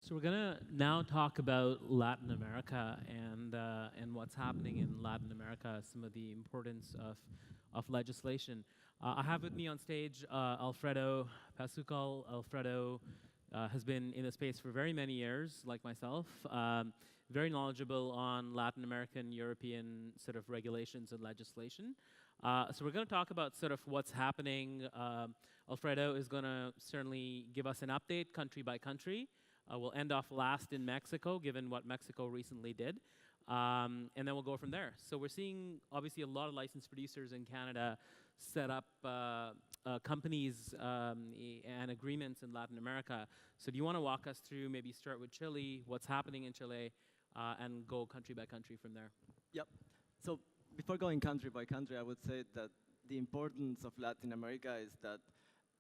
So we're going to now talk about Latin America and what's happening in Latin America, some of the importance of legislation. I have with me on stage Alfredo Pascual. Alfredo has been in the space for very many years, like myself, very knowledgeable on Latin American, European sort of regulations and legislation. So we're going to talk about sort of what's happening. Alfredo is going to certainly give us an update country by country. We'll end off last in Mexico, given what Mexico recently did. And then we'll go from there. So we're seeing, obviously, a lot of licensed producers in Canada set up companies and agreements in Latin America. So do you want to walk us through, maybe start with Chile, what's happening in Chile, and go country by country from there? Yep. So before going country by country, I would say that the importance of Latin America is that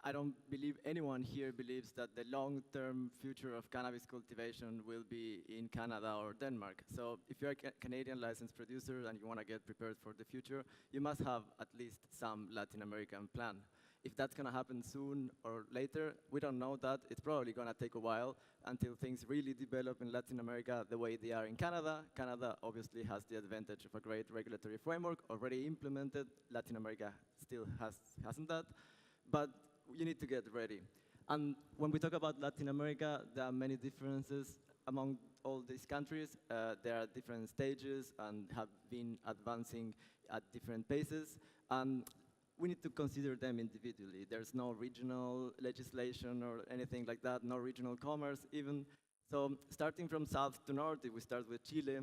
I don't believe anyone here believes that the long-term future of cannabis cultivation will be in Canada or Denmark. So if you're a Canadian licensed producer and you want to get prepared for the future, you must have at least some Latin American plan. If that's going to happen soon or later, we don't know that. It's probably going to take a while until things really develop in Latin America the way they are in Canada. Canada obviously has the advantage of a great regulatory framework already implemented. Latin America still hasn't that. But you need to get ready. And when we talk about Latin America, there are many differences among all these countries. There are different stages and have been advancing at different paces. And we need to consider them individually. There's no regional legislation or anything like that, no regional commerce even. So starting from south to north, if we start with Chile,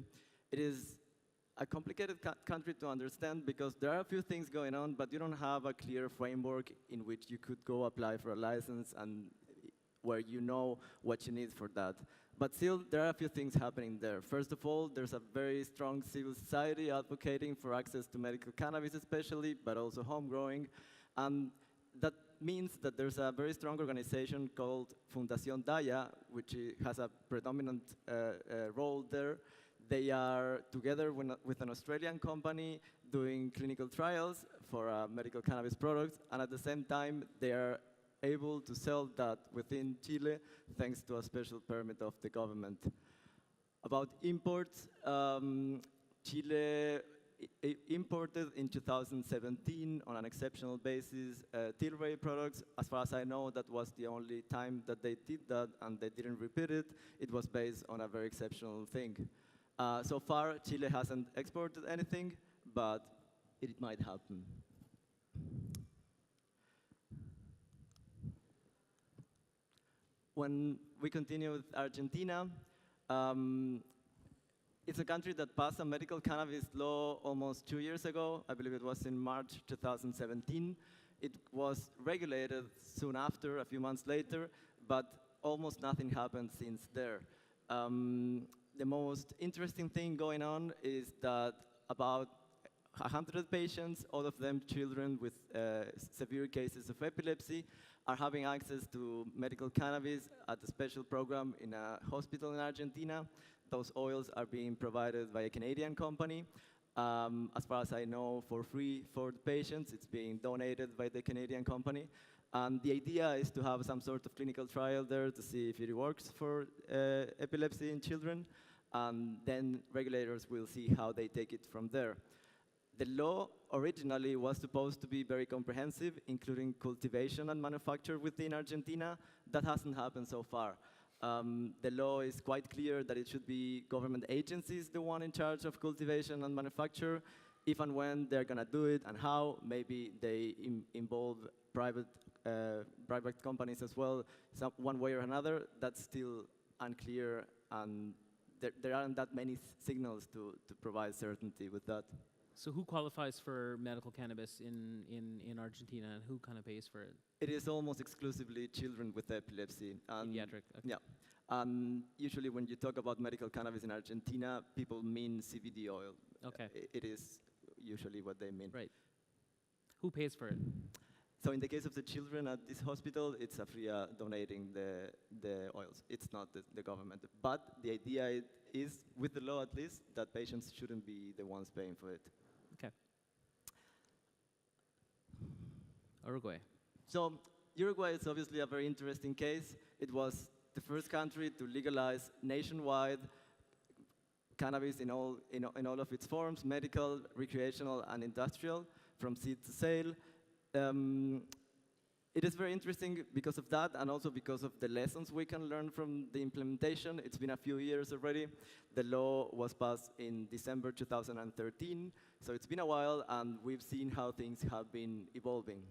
it is a complicated country to understand because there are a few things going on, but you don't have a clear framework in which you could go apply for a license and where you know what you need for that. But still, there are a few things happening there. First of all, there's a very strong civil society advocating for access to medical cannabis especially, but also home growing. And that means that there's a very strong organization called Fundación Daya, which has a predominant role there. They are together with an Australian company doing clinical trials for medical cannabis products, and at the same time, they are able to sell that within Chile thanks to a special permit of the government. About imports, Chile imported in 2017 on an exceptional basis Tilray products. As far as I know, that was the only time that they did that, and they didn't repeat it. It was based on a very exceptional thing. So far, Chile hasn't exported anything, but it might happen. When we continue with Argentina, it's a country that passed a medical cannabis law almost 2 years ago. I believe it was in March 2017. It was regulated soon after, a few months later, but almost nothing happened since there. The most interesting thing going on is that about 100 patients, all of them children with severe cases of epilepsy, are having access to medical cannabis at a special program in a hospital in Argentina. Those oils are being provided by a Canadian company. As far as I know, for free for the patients. It's being donated by the Canadian company. And the idea is to have some sort of clinical trial there to see if it works for epilepsy in children. And then regulators will see how they take it from there. The law originally was supposed to be very comprehensive, including cultivation and manufacture within Argentina. That hasn't happened so far. The law is quite clear that it should be government agencies the one in charge of cultivation and manufacture. If and when they're going to do it and how, maybe they involve private companies as well, one way or another. That's still unclear, and there aren't that many signals to provide certainty with that. So who qualifies for medical cannabis in Argentina, and who kind of pays for it? It is almost exclusively children with epilepsy. Pediatric. Okay. Yeah. Usually when you talk about medical cannabis in Argentina, people mean CBD oil. Okay. It is usually what they mean. Right. Who pays for it? So in the case of the children at this hospital, it's Afria donating the oils. It's not the government. But the idea is, with the law at least, that patients shouldn't be the ones paying for it. Okay. Uruguay. So Uruguay is obviously a very interesting case. It was the first country to legalize nationwide cannabis in all of its forms, medical, recreational, and industrial, from seed to sale. It is very interesting because of that, and also because of the lessons we can learn from the implementation. It's been a few years already. The law was passed in December 2013, so it's been a while, and we've seen how things have been evolving.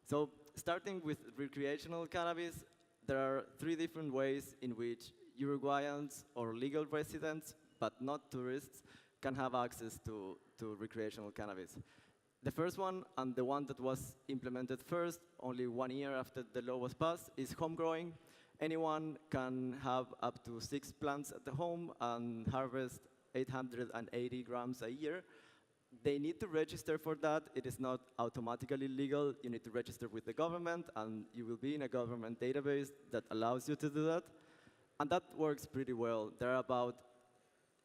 So starting with recreational cannabis, there are 3 different ways in which Uruguayans or legal residents, but not tourists, can have access to recreational cannabis. The first one, and the one that was implemented first, only 1 year after the law was passed, is home growing. Anyone can have up to 6 plants at the home and harvest 880 grams a year. They need to register for that. It is not automatically legal. You need to register with the government, and you will be in a government database that allows you to do that. And that works pretty well. There are about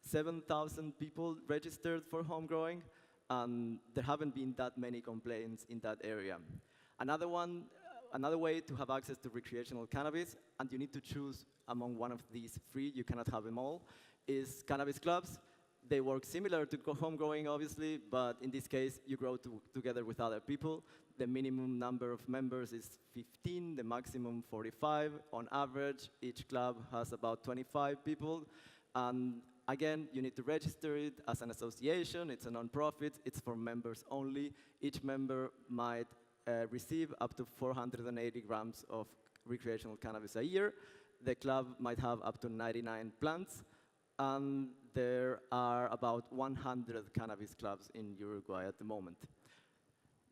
7,000 people registered for home growing, and there haven't been that many complaints in that area. Another way to have access to recreational cannabis, and you need to choose among one of these 3, you cannot have them all, is cannabis clubs. They work similar to home growing, obviously, but in this case, you grow together with other people. The minimum number of members is 15, the maximum 45. On average, each club has about 25 people. And again, you need to register it as an association. It's a non-profit. It's for members only. Each member might receive up to 480 grams of recreational cannabis a year. The club might have up to 99 plants. And there are about 100 cannabis clubs in Uruguay at the moment.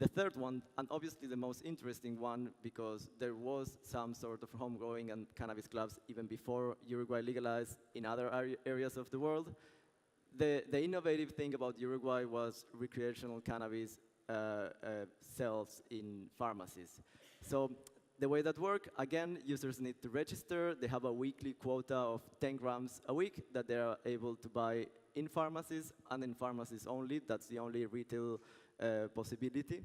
The third one, and obviously the most interesting one, because there was some sort of home growing and cannabis clubs even before Uruguay legalized in other areas of the world. The innovative thing about Uruguay was recreational cannabis sales in pharmacies. So the way that works, again, users need to register. They have a weekly quota of 10 grams a week that they are able to buy in pharmacies, and in pharmacies only. That's the only retail possibility.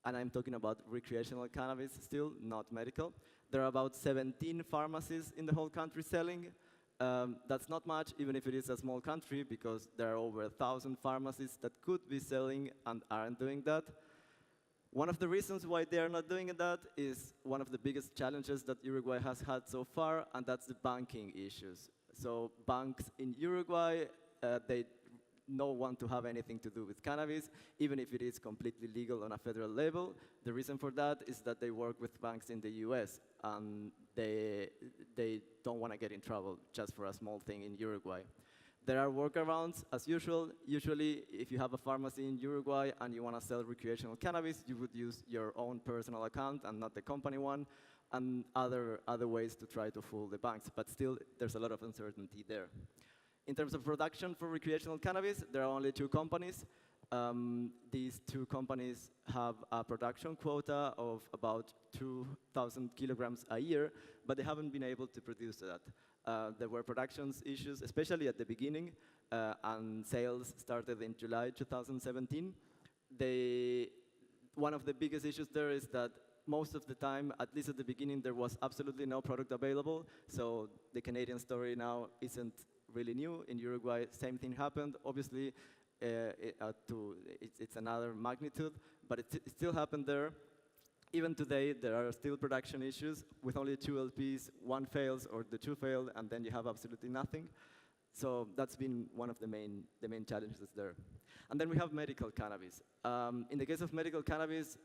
And I'm talking about recreational cannabis still, not medical. There are about 17 pharmacies in the whole country selling. That's not much, even if it is a small country, because there are over 1,000 pharmacies that could be selling and aren't doing that. One of the reasons why they are not doing that is one of the biggest challenges that Uruguay has had so far, and that's the banking issues. So banks in Uruguay, they don't want to have anything to do with cannabis, even if it is completely legal on a federal level. The reason for that is that they work with banks in the US, and they don't want to get in trouble just for a small thing in Uruguay. There are workarounds, as usual. Usually, if you have a pharmacy in Uruguay and you want to sell recreational cannabis, you would use your own personal account and not the company one, and other ways to try to fool the banks. But still, there's a lot of uncertainty there. In terms of production for recreational cannabis, there are only 2 companies. These 2 companies have a production quota of about 2,000 kilograms a year, but they haven't been able to produce that. There were production issues, especially at the beginning, and sales started in July 2017. One of the biggest issues there is that most of the time, at least at the beginning, there was absolutely no product available. So the Canadian story now isn't really new. In Uruguay, same thing happened. Obviously, it's another magnitude, but it still happened there. Even today, there are still production issues. With only 2 LPs, 1 fails or the 2 fail, and then you have absolutely nothing. So that's been one of the main challenges there. And then we have medical cannabis. In the case of medical cannabis,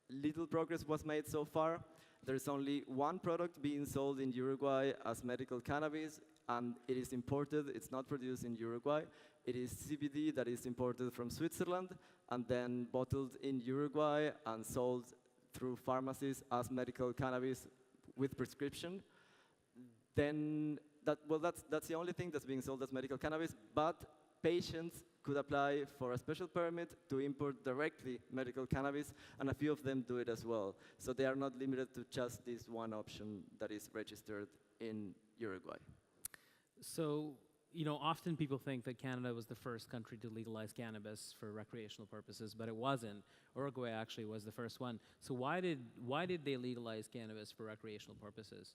little progress was made so far. There's only 1 product being sold in Uruguay as medical cannabis, and it is imported. It's not produced in Uruguay. It is CBD that is imported from Switzerland and then bottled in Uruguay and sold through pharmacies as medical cannabis with prescription. Then that's the only thing that's being sold as medical cannabis, but patients could apply for a special permit to import directly medical cannabis, and a few of them do it as well. So they are not limited to just this one option that is registered in Uruguay. So, often people think that Canada was the first country to legalize cannabis for recreational purposes, but it wasn't. Uruguay actually was the first one. So why did they legalize cannabis for recreational purposes?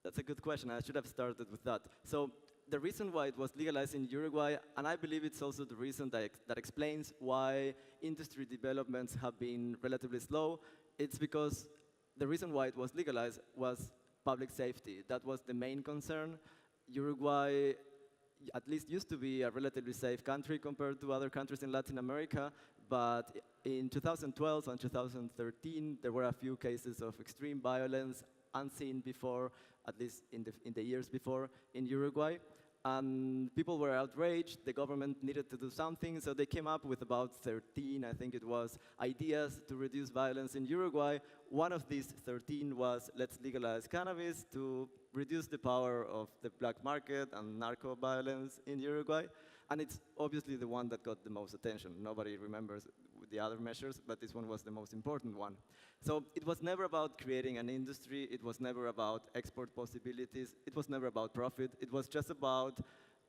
That's a good question. I should have started with that. So the reason why it was legalized in Uruguay, and I believe it's also the reason that explains why industry developments have been relatively slow, it's because the reason why it was legalized was public safety. That was the main concern. Uruguay at least used to be a relatively safe country compared to other countries in Latin America, but in 2012 and 2013, there were a few cases of extreme violence unseen before, at least in the years before, in Uruguay. And people were outraged, the government needed to do something, so they came up with about 13, I think it was, ideas to reduce violence in Uruguay. One of these 13 was, let's legalize cannabis to reduce the power of the black market and narco violence in Uruguay. And it's obviously the one that got the most attention. Nobody remembers the other measures, but this one was the most important one. So it was never about creating an industry. It was never about export possibilities. It was never about profit. It was just about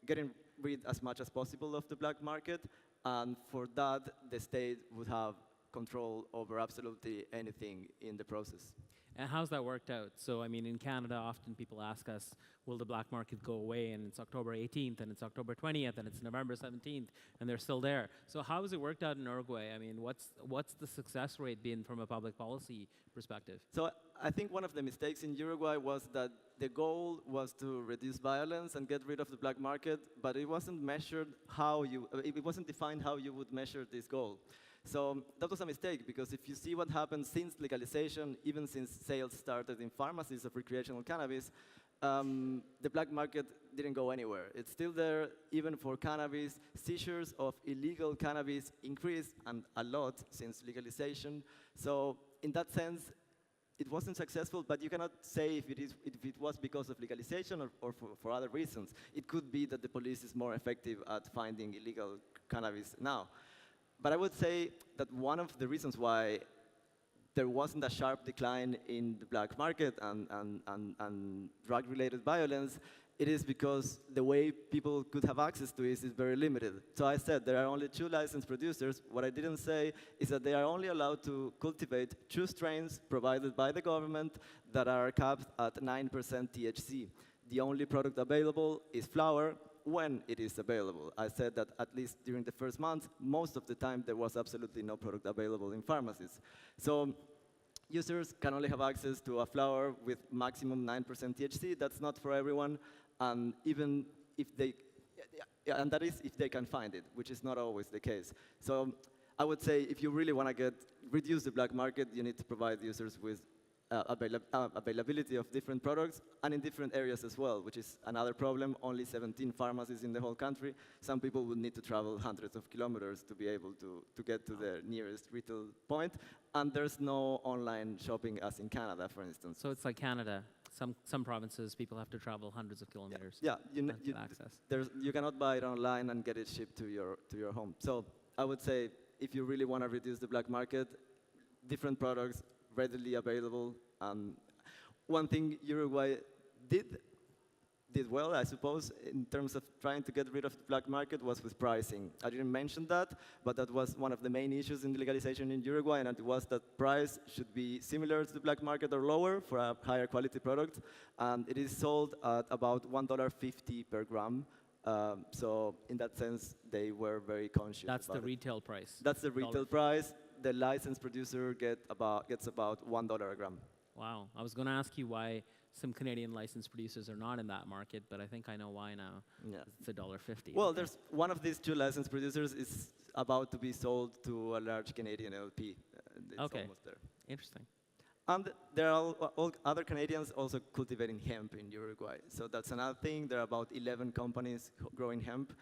getting rid as much as possible of the black market. And for that, the state would have control over absolutely anything in the process. And how's that worked out? So, I mean, in Canada, often people ask us, will the black market go away? And it's October 18th, and it's October 20th, and it's November 17th, and they're still there. So how has it worked out in Uruguay? I mean, what's the success rate been from a public policy perspective? So I think one of the mistakes in Uruguay was that the goal was to reduce violence and get rid of the black market, but it wasn't measured it wasn't defined how you would measure this goal. So that was a mistake, because if you see what happened since legalization, even since sales started in pharmacies of recreational cannabis, the black market didn't go anywhere. It's still there, even for cannabis. Seizures of illegal cannabis increased, and a lot since legalization. So in that sense, it wasn't successful, but you cannot say if it was because of legalization or for other reasons. It could be that the police is more effective at finding illegal cannabis now. But I would say that one of the reasons why there wasn't a sharp decline in the black market and drug-related violence, it is because the way people could have access to it is very limited. So I said there are only 2 licensed producers. What I didn't say is that they are only allowed to cultivate 2 strains provided by the government that are capped at 9% THC. The only product available is flower, when it is available. I said that at least during the first month, most of the time there was absolutely no product available in pharmacies. So users can only have access to a flower with maximum 9% THC. That's not for everyone, and even if they, and that is if they can find it, which is not always the case. So I would say if you really want to reduce the black market, you need to provide users with availability of different products, and in different areas as well, which is another problem. Only 17 pharmacies in the whole country. Some people would need to travel hundreds of kilometers to be able to get to their nearest retail point, and there's no online shopping as in Canada, for instance. So it's like Canada. Some provinces, people have to travel hundreds of kilometers. Yeah, to access. You cannot buy it online and get it shipped to your home. So I would say if you really want to reduce the black market, different products, readily available. One thing Uruguay did well, I suppose, in terms of trying to get rid of the black market was with pricing. I didn't mention that, but that was one of the main issues in legalization in Uruguay, and it was that price should be similar to the black market or lower for a higher quality product. And it is sold at about $1.50 per gram. So in that sense, they were very conscious. That's the retail price. That's the retail price. The licensed producer gets about $1 a gram. Wow. I was going to ask you why some Canadian licensed producers are not in that market, but I think I know why now. Yeah. It's $1.50. Well, there's one of these 2 licensed producers is about to be sold to a large Canadian LP. It's almost there. Interesting. And there are all other Canadians also cultivating hemp in Uruguay. So that's another thing. There are about 11 companies growing hemp.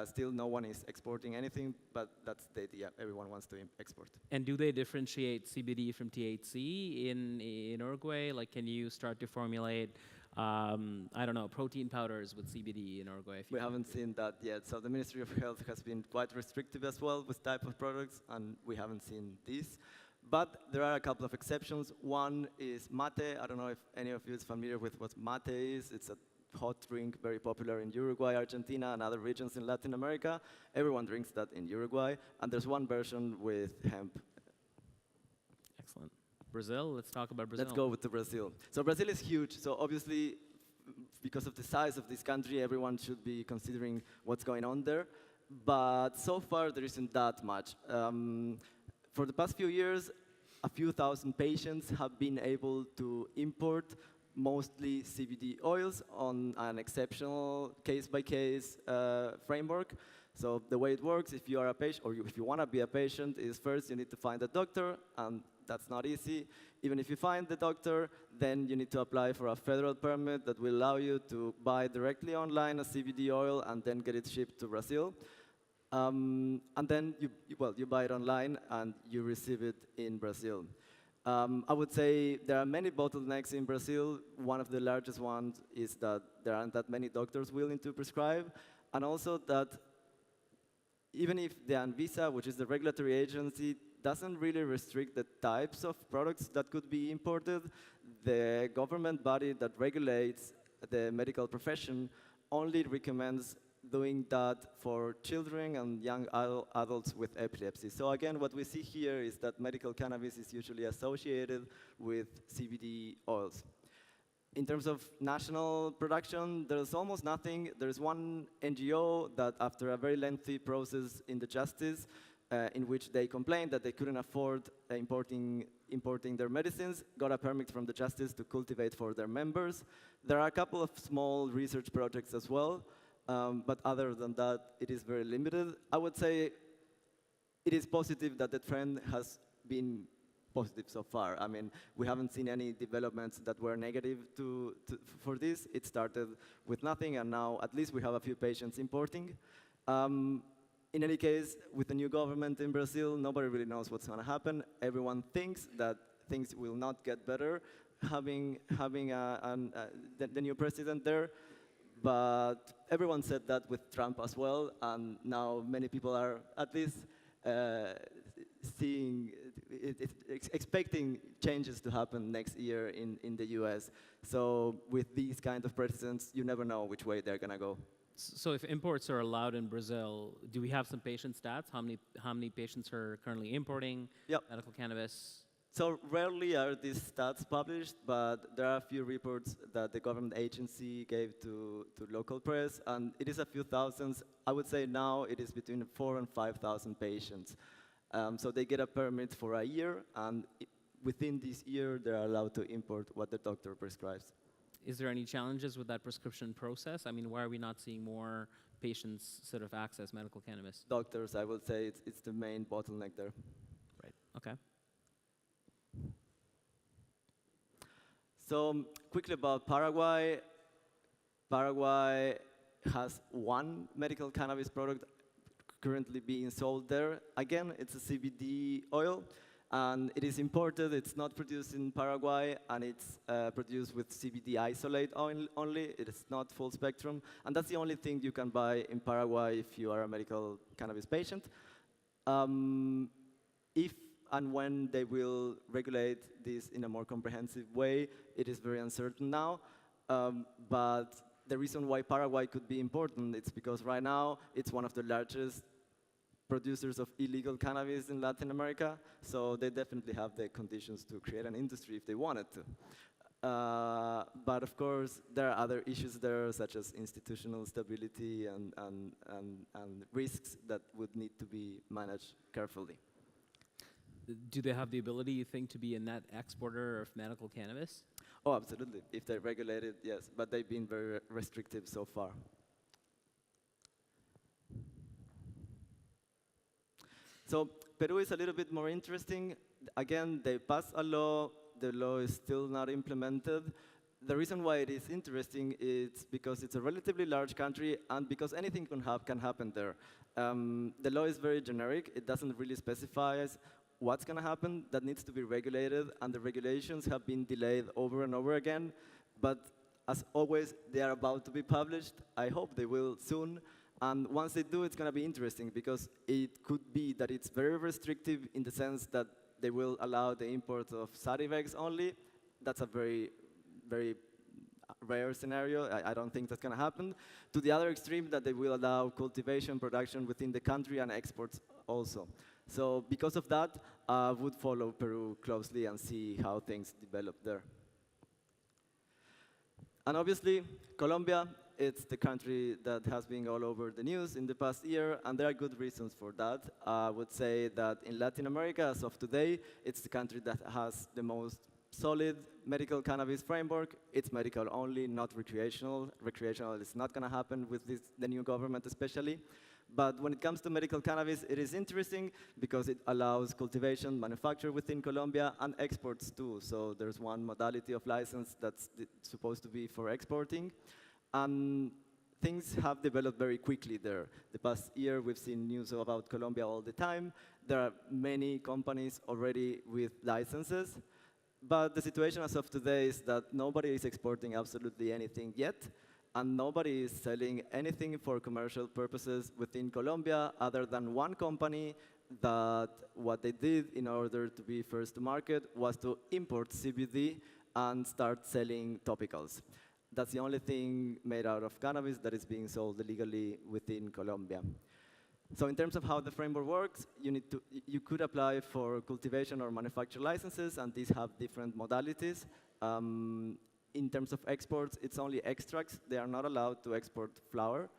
Still, no one is exporting anything, but that's the idea. Everyone wants to export. And do they differentiate CBD from THC in Uruguay? Like, can you start to formulate, I don't know, protein powders with CBD in Uruguay? We haven't seen that yet. So the Ministry of Health has been quite restrictive as well with type of products, and we haven't seen this. But there are a couple of exceptions. One is mate. I don't know if any of you is familiar with what mate is. It's a hot drink, very popular in Uruguay, Argentina, and other regions in Latin America. Everyone drinks that in Uruguay. And there's one version with hemp. Excellent. Brazil. Let's talk about Brazil. Let's go with Brazil. So Brazil is huge. So obviously, because of the size of this country, everyone should be considering what's going on there. But so far, there isn't that much. For the past few years, a few thousand patients have been able to import mostly CBD oils on an exceptional case-by-case framework. So the way it works, if you are a patient, or if you want to be a patient, is first you need to find a doctor, and that's not easy. Even if you find the doctor, then you need to apply for a federal permit that will allow you to buy directly online a CBD oil and then get it shipped to Brazil. And then you buy it online and you receive it in Brazil. I would say there are many bottlenecks in Brazil. One of the largest ones is that there aren't that many doctors willing to prescribe, and also that even if the Anvisa, which is the regulatory agency, doesn't really restrict the types of products that could be imported, the government body that regulates the medical profession only recommends doing that for children and young adults with epilepsy. So again, what we see here is that medical cannabis is usually associated with CBD oils. In terms of national production, there's almost nothing. There's one NGO that, after a very lengthy process in the justice, in which they complained that they couldn't afford importing their medicines, got a permit from the justice to cultivate for their members. There are a couple of small research projects as well, but other than that, it is very limited. I would say it is positive that the trend has been positive so far. I mean, we haven't seen any developments that were negative for this. It started with nothing, and now at least we have a few patients importing. In any case, with the new government in Brazil, nobody really knows what's going to happen. Everyone thinks that things will not get better having the new president there. But everyone said that with Trump as well, and now many people are at least expecting changes to happen next year in the US. So with these kind of presidents, you never know which way they're going to go. So if imports are allowed in Brazil, do we have some patient stats? How many patients are currently importing medical cannabis? So rarely are these stats published, but there are a few reports that the government agency gave to local press, and it is a few thousands. I would say now it is between 4,000 and 5,000 patients. So they get a permit for a year, and within this year, they're allowed to import what the doctor prescribes. Is there any challenges with that prescription process? I mean, why are we not seeing more patients sort of access medical cannabis? Doctors, I would say it's the main bottleneck there. Right, okay. So quickly about Paraguay. Paraguay has one medical cannabis product currently being sold there. Again, it's a CBD oil, and it is imported. It's not produced in Paraguay, and it's produced with CBD isolate only. It is not full spectrum, and that's the only thing you can buy in Paraguay if you are a medical cannabis patient. If and when they will regulate this in a more comprehensive way, it is very uncertain now. But the reason why Paraguay could be important, it's because right now it's one of the largest producers of illegal cannabis in Latin America, so they definitely have the conditions to create an industry if they wanted to. But of course, there are other issues there, such as institutional stability and risks that would need to be managed carefully. Do they have the ability, you think, to be a net exporter of medical cannabis? Oh, absolutely. If they regulate it, yes. But they've been very restrictive so far. So Peru is a little bit more interesting. Again, they passed a law. The law is still not implemented. The reason why it is interesting is because it's a relatively large country and because anything can happen there. The law is very generic. It doesn't really specify what's going to happen. That needs to be regulated, and the regulations have been delayed over and over again. But as always, they are about to be published. I hope they will soon. And once they do, it's going to be interesting because it could be that it's very restrictive in the sense that they will allow the import of Sativex only. That's a very, very rare scenario. I don't think that's going to happen. To the other extreme, that they will allow cultivation, production within the country and exports also. So because of that, would follow Peru closely and see how things develop there. And obviously, Colombia, it's the country that has been all over the news in the past year, and there are good reasons for that. I would say that in Latin America, as of today, it's the country that has the most solid medical cannabis framework. It's medical only, not recreational. Recreational is not going to happen with the new government especially. But when it comes to medical cannabis, it is interesting because it allows cultivation, manufacture within Colombia, and exports too. So there's one modality of license that's supposed to be for exporting. And things have developed very quickly there. The past year, we've seen news about Colombia all the time. There are many companies already with licenses. But the situation as of today is that nobody is exporting absolutely anything yet. And nobody is selling anything for commercial purposes within Colombia other than one company that what they did in order to be first to market was to import CBD and start selling topicals. That's the only thing made out of cannabis that is being sold illegally within Colombia. So in terms of how the framework works, you could apply for cultivation or manufacture licenses, and these have different modalities. In terms of exports, it's only extracts. They are not allowed to export flower.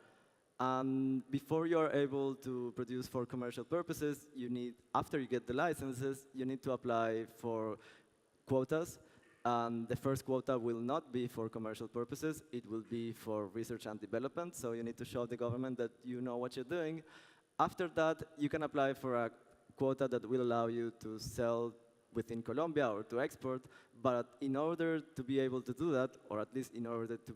And before you're able to produce for commercial purposes, after you get the licenses, you need to apply for quotas. And the first quota will not be for commercial purposes. It will be for research and development. So you need to show the government that you know what you're doing. After that, you can apply for a quota that will allow you to sell within Colombia or to export, but in order to be able to do that, or at least in order to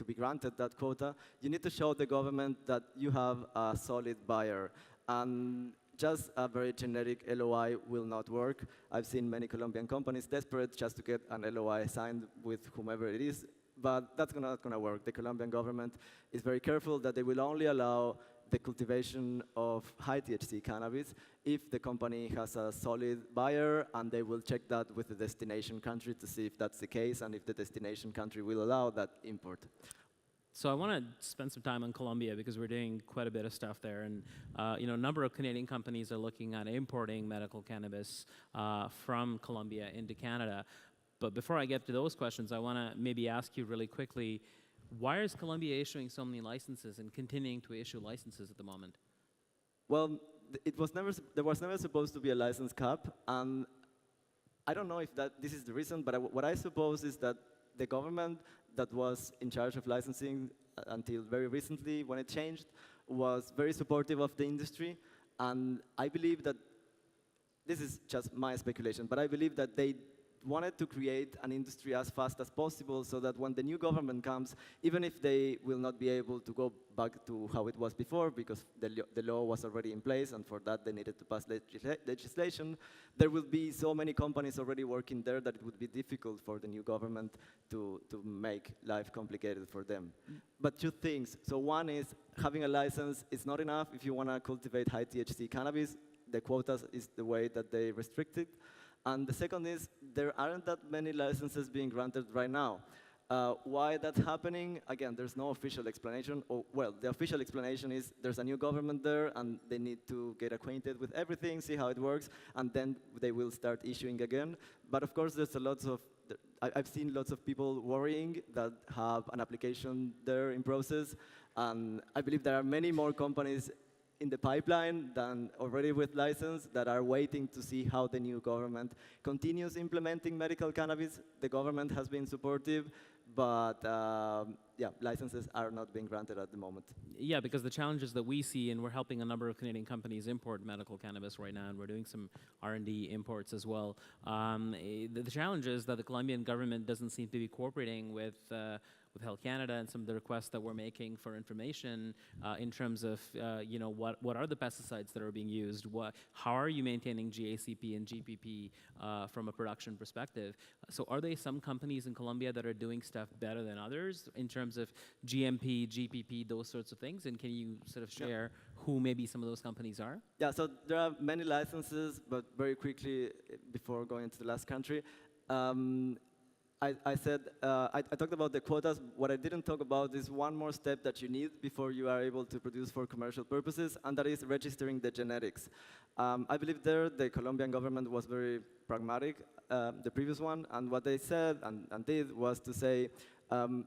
be granted that quota, you need to show the government that you have a solid buyer. And just a very generic LOI will not work. I've seen many Colombian companies desperate just to get an LOI signed with whomever it is, but that's not going to work. The Colombian government is very careful that they will only allow the cultivation of high THC cannabis if the company has a solid buyer, and they will check that with the destination country to see if that's the case and if the destination country will allow that import. So I want to spend some time on Colombia because we're doing quite a bit of stuff there, and a number of Canadian companies are looking at importing medical cannabis from Colombia into Canada. But before I get to those questions, I want to maybe ask you really quickly, why is Colombia issuing so many licenses and continuing to issue licenses at the moment? Well, there was never supposed to be a license cap, and I don't know if this is the reason, but what I suppose is that the government that was in charge of licensing until very recently, when it changed, was very supportive of the industry, and I believe that, this is just my speculation, but I believe that they wanted to create an industry as fast as possible so that when the new government comes, even if they will not be able to go back to how it was before because the law was already in place, and for that they needed to pass legislation, there will be so many companies already working there that it would be difficult for the new government to make life complicated for them. But two things. So one is having a license is not enough if you want to cultivate high THC cannabis. The quotas is the way that they restrict it. And the second is, there aren't that many licenses being granted right now. Why that's happening? Again, there's no official explanation. Well, the official explanation is there's a new government there, and they need to get acquainted with everything, see how it works, and then they will start issuing again. But of course, I've seen lots of people worrying that have an application there in process, and I believe there are many more companies in the pipeline than already with license that are waiting to see how the new government continues implementing medical cannabis. The government has been supportive, but yeah, licenses are not being granted at the moment. Yeah, because the challenges that we see, and we're helping a number of Canadian companies import medical cannabis right now, and we're doing some R&D imports as well. The challenge is that the Colombian government doesn't seem to be cooperating with Health Canada and some of the requests that we're making for information in terms of what are the pesticides that are being used, how are you maintaining GACP and GPP from a production perspective. So are there some companies in Colombia that are doing stuff better than others in terms of GMP, GPP, those sorts of things? And can you sort of share who maybe some of those companies are? Yeah, so there are many licenses, but very quickly, before going to the last country, I said, I talked about the quotas. What I didn't talk about is one more step that you need before you are able to produce for commercial purposes, and that is registering the genetics. I believe there the Colombian government was very pragmatic, the previous one, and what they said and did was to say,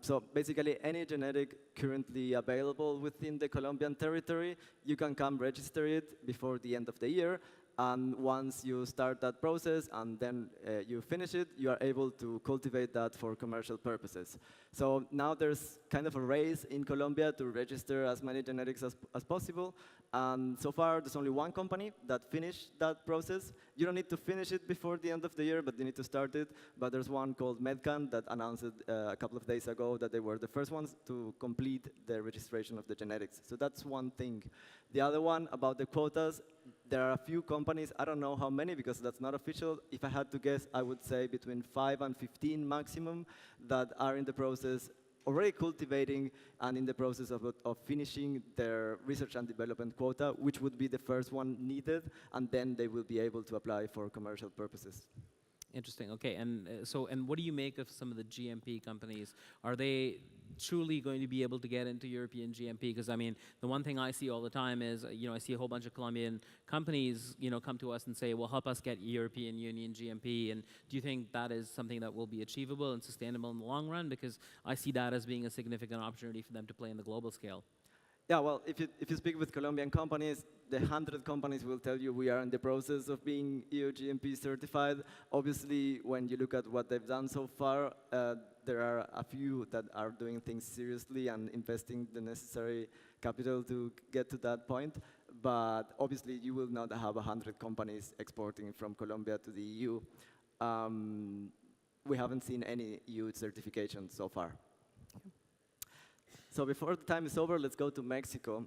so basically any genetic currently available within the Colombian territory, you can come register it before the end of the year. And once you start that process and then you finish it, you are able to cultivate that for commercial purposes. So now there's kind of a race in Colombia to register as many genetics as possible. And so far, there's only one company that finished that process. You don't need to finish it before the end of the year, but you need to start it. But there's one called MedCann that announced it a couple of days ago that they were the first ones to complete the registration of the genetics. So that's one thing. The other one about the quotas, there are a few companies, I don't know how many because that's not official. If I had to guess, I would say between 5 and 15 maximum that are in the process already cultivating and in the process of finishing their research and development quota, which would be the first one needed, and then they will be able to apply for commercial purposes. Interesting. Okay, and and what do you make of some of the GMP companies? Are they truly going to be able to get into European GMP? Because I mean, the one thing I see all the time is, I see a whole bunch of Colombian companies, come to us and say, "Well, help us get European Union GMP." And do you think that is something that will be achievable and sustainable in the long run? Because I see that as being a significant opportunity for them to play in the global scale. Yeah, well, if you speak with Colombian companies, the 100 companies will tell you we are in the process of being EU GMP certified. Obviously, when you look at what they've done so far, there are a few that are doing things seriously and investing the necessary capital to get to that point. But obviously, you will not have 100 companies exporting from Colombia to the EU. We haven't seen any EU certification so far. So before the time is over, let's go to Mexico,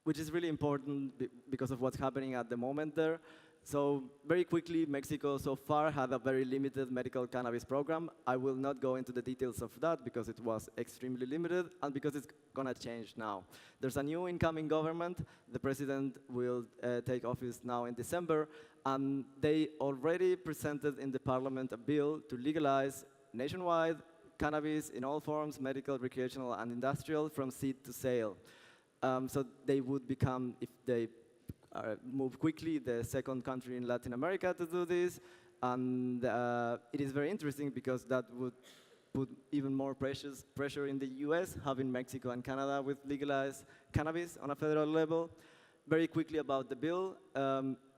which is really important because of what's happening at the moment there. So very quickly, Mexico so far had a very limited medical cannabis program. I will not go into the details of that because it was extremely limited and because it's going to change now. There's a new incoming government. The president will take office now in December, and they already presented in the parliament a bill to legalize nationwide cannabis in all forms, medical, recreational, and industrial, from seed to sale. So they would become, if they move quickly, the second country in Latin America to do this. And it is very interesting because that would put even more pressure in the US, having Mexico and Canada with legalized cannabis on a federal level. Very quickly about the bill,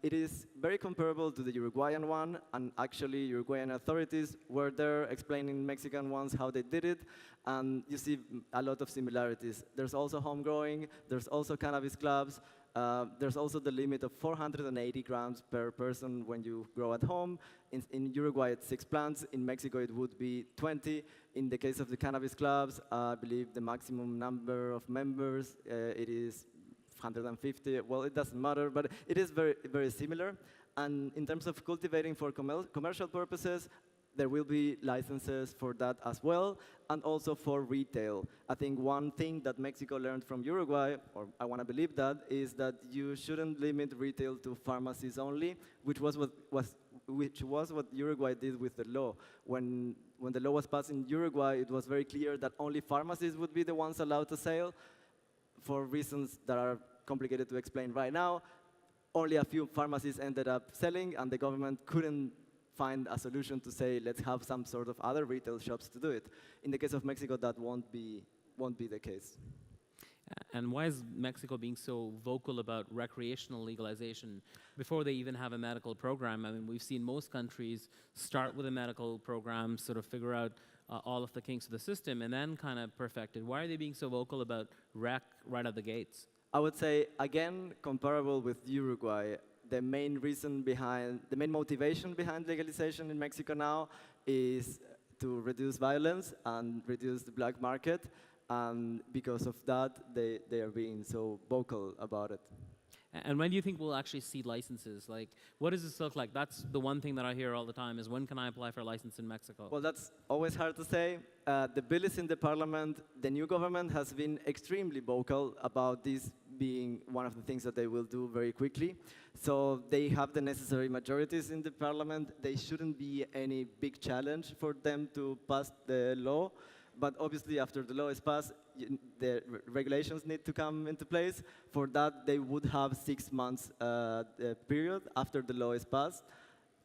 it is very comparable to the Uruguayan one, and actually Uruguayan authorities were there explaining Mexican ones how they did it, and you see a lot of similarities. There's also home growing, there's also cannabis clubs, there's also the limit of 480 grams per person when you grow at home. In Uruguay, it's 6 plants. In Mexico, it would be 20. In the case of the cannabis clubs, I believe the maximum number of members, it is 150. Well, it doesn't matter, but it is very, very similar. And in terms of cultivating for commercial purposes, there will be licenses for that as well, and also for retail. I think one thing that Mexico learned from Uruguay, or I want to believe that, is that you shouldn't limit retail to pharmacies only, which was what Uruguay did with the law. When the law was passed in Uruguay, it was very clear that only pharmacies would be the ones allowed to sell. For reasons that are complicated to explain right now, only a few pharmacies ended up selling, and the government couldn't find a solution to say, let's have some sort of other retail shops to do it. In the case of Mexico, that won't be the case. And why is Mexico being so vocal about recreational legalization before they even have a medical program? I mean, we've seen most countries start with a medical program, sort of figure out all of the kinks of the system, and then kind of perfect it. Why are they being so vocal about rec right out the gates? I would say, again, comparable with Uruguay, the main motivation behind legalization in Mexico now is to reduce violence and reduce the black market. And because of that, they are being so vocal about it. And when do you think we'll actually see licenses? Like, what does this look like? That's the one thing that I hear all the time is, when can I apply for a license in Mexico? Well, that's always hard to say. The bill is in the parliament. The new government has been extremely vocal about this being one of the things that they will do very quickly. So they have the necessary majorities in the parliament. They shouldn't be any big challenge for them to pass the law. But obviously, after the law is passed, the regulations need to come into place. For that, they would have 6 months period after the law is passed.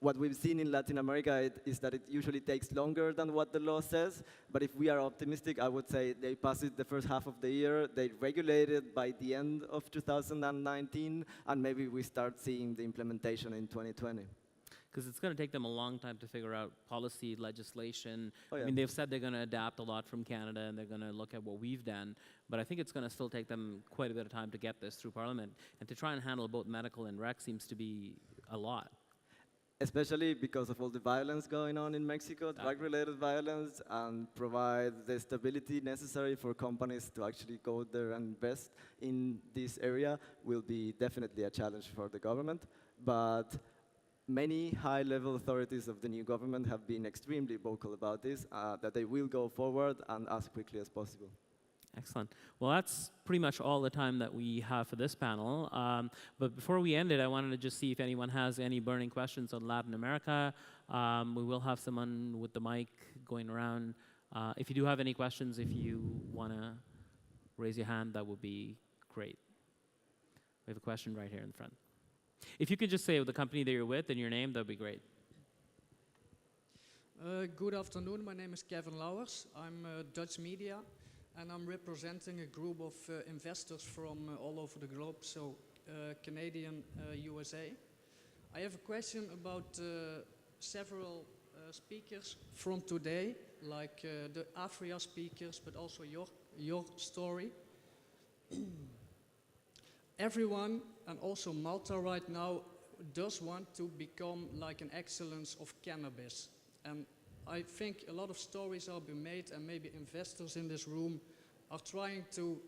What we've seen in Latin America is that it usually takes longer than what the law says. But if we are optimistic, I would say they pass it the first half of the year, they regulate it by the end of 2019, and maybe we start seeing the implementation in 2020. Because it's going to take them a long time to figure out policy, legislation. Oh, yeah. I mean, they've said they're going to adapt a lot from Canada, and they're going to look at what we've done. But I think it's going to still take them quite a bit of time to get this through Parliament. And to try and handle both medical and rec seems to be a lot. Especially because of all the violence going on in Mexico, drug-related violence, and provide the stability necessary for companies to actually go there and invest in this area will be definitely a challenge for the government. But many high-level authorities of the new government have been extremely vocal about this, that they will go forward and as quickly as possible. Excellent. Well, that's pretty much all the time that we have for this panel. But before we end it, I wanted to just see if anyone has any burning questions on Latin America. We will have someone with the mic going around. If you do have any questions, if you want to raise your hand, that would be great. We have a question right here in front. If you could just say the company that you're with and your name, that would be great. Good afternoon. My name is Kevin Lauwers. I'm Dutch media, and I'm representing a group of investors from all over the globe, so Canadian, USA. I have a question about several speakers from today, like the Africa speakers, but also your story. Everyone, and also Malta right now, does want to become like an excellence of cannabis. And I think a lot of stories are being made, and maybe investors in this room are trying to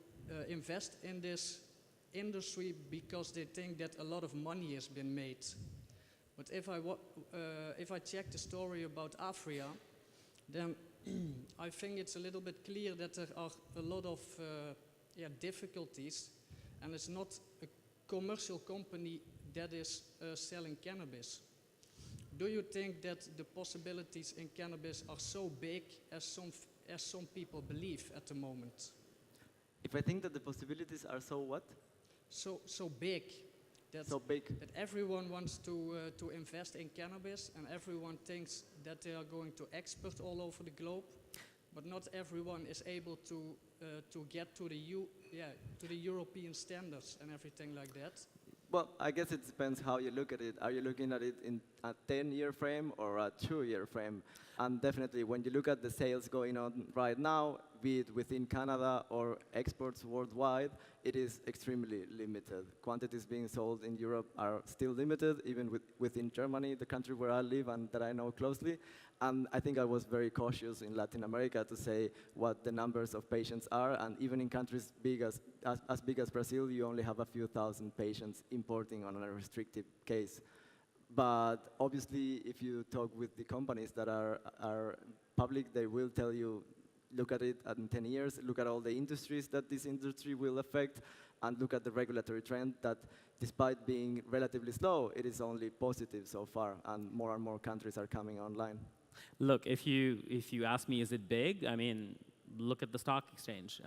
invest in this industry because they think that a lot of money has been made. But if I check the story about Africa, then I think it's a little bit clear that there are a lot of difficulties, and it's not a commercial company that is selling cannabis. Do you think that the possibilities in cannabis are so big as some people believe at the moment? If I think that the possibilities are so what? So big. So big. That everyone wants to invest in cannabis, and everyone thinks that they are going to export all over the globe, but not everyone is able to get to the European standards and everything like that. Well, I guess it depends how you look at it. Are you looking at it in a 10-year frame or a 2-year frame? And definitely, when you look at the sales going on right now, be it within Canada or exports worldwide, it is extremely limited. Quantities being sold in Europe are still limited, even within Germany, the country where I live and that I know closely. And I think I was very cautious in Latin America to say what the numbers of patients are. And even in countries as big as Brazil, you only have a few thousand patients importing on a restricted case. But obviously, if you talk with the companies that are public, they will tell you, look at it in 10 years, look at all the industries that this industry will affect, and look at the regulatory trend that, despite being relatively slow, it is only positive so far, and more countries are coming online. Look, if you ask me, is it big? I mean, look at the stock exchange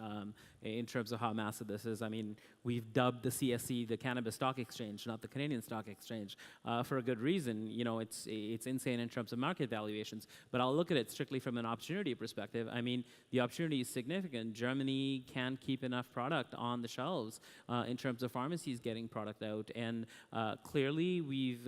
in terms of how massive this is. I mean, we've dubbed the CSE the Cannabis Stock Exchange, not the Canadian Stock Exchange, for a good reason. You know, it's insane in terms of market valuations. But I'll look at it strictly from an opportunity perspective. I mean, the opportunity is significant. Germany can't keep enough product on the shelves in terms of pharmacies getting product out. And clearly, we've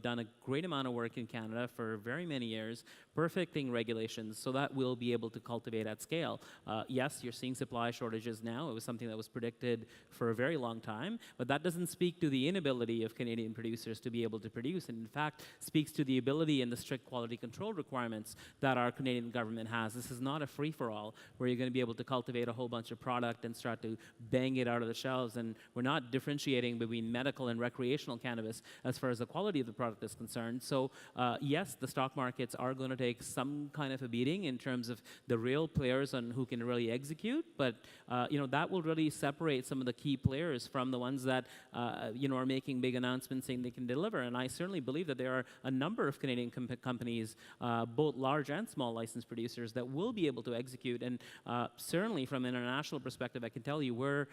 done a great amount of work in Canada for very many years, perfecting regulations so that we'll be able to cultivate at scale. Yes, you're seeing supply shortages now. It was something that was predicted for a very long time, but that doesn't speak to the inability of Canadian producers to be able to produce, and in fact speaks to the ability and the strict quality control requirements that our Canadian government has. This is not a free-for-all where you're going to be able to cultivate a whole bunch of product and start to bang it out of the shelves, and we're not differentiating between medical and recreational cannabis as far as the quality of the product is concerned. So yes, the stock markets are going to take some kind of a beating in terms of the real players on who can really execute, but that will really separate some of the key players from the ones that are making big announcements saying they can deliver. And I certainly believe that there are a number of Canadian companies, both large and small licensed producers, that will be able to execute. And certainly from an international perspective, I can tell you we're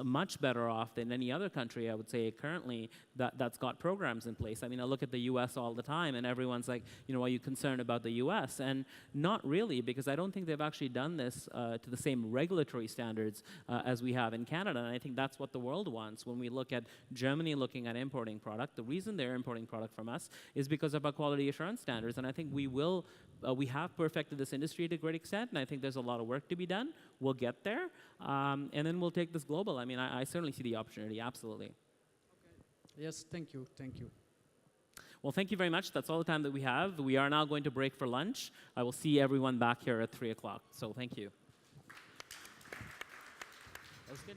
much better off than any other country, I would say, currently that's got programs in place. I mean, I look at the US all the time, and everyone's like, are you concerned about the US? And not really, because I don't think they've actually done this to the same regulatory standards as we have in Canada. And I think that's what the world wants. When we look at Germany looking at importing product, the reason they're importing product from us is because of our quality assurance standards. And I think we have perfected this industry to a great extent, and I think there's a lot of work to be done. We'll get there, and then we'll take this global. I mean, I certainly see the opportunity, absolutely. Okay. Yes, thank you, thank you. Well, thank you very much. That's all the time that we have. We are now going to break for lunch. I will see everyone back here at 3 o'clock. So thank you. That was good.